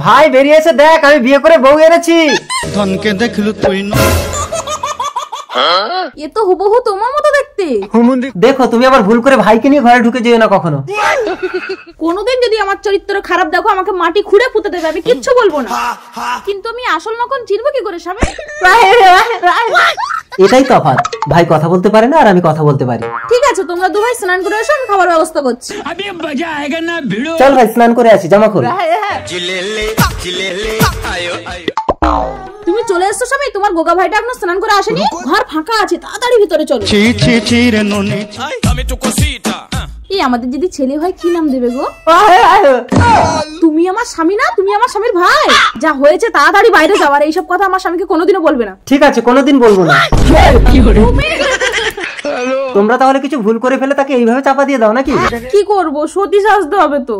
ভাই বেরিয়ে এসে দেখ, আমি বিয়ে করে বউ এনেছি। ধনকে দেখলু তুই এ তো হুবহু তোমার মতো দেখতে। দেখো তুমি আবার ভুল করে ভাইকে নিয়ে ঘরে ঢুকে যেও না কখনো। কোনোদিন যদি আমার চরিত্র খারাপ দেখো, আমাকে মাটি খুঁড়ে পুঁতে দেবে, আমি কিচ্ছু বলবো না। কিন্তু আমি আসল নকল চিনবো কি করে স্বামী? এটাই তফাৎ, ভাই কথা বলতে পারে না আর আমি কথা বলতে পারি। ঠিক আছে, তোমরা দু ভাই স্নান করে এসো, আমি খাবার ব্যবস্থা করছি। চল ভাই স্নান করে আসি, জামা খোল। তুমি চলে এসছো স্বামী, তোমার গোগা ভাইটা এখনো স্নান করে আসেনি, ঘর ফাঁকা আছে, তাড়াতাড়ি ভিতরে চলো। এই আমাদের যদি ছেলে হয় কি নাম দেবে গো? তুমি আমার স্বামী না, তুমি আমার স্বামীর ভাই। যা হয়েছে তাড়াতাড়ি বাইরে যাও, আর এইসব কথা আমার স্বামীকে কোনোদিনও বলবে না। ঠিক আছে, কোনোদিন বলবো না। তোমরা তাহলে কিছু ভুল করে ফেলে তাকে এইভাবে চাপা দিয়ে দাও নাকি? কি করবো, সতী সাজতে হবে তো।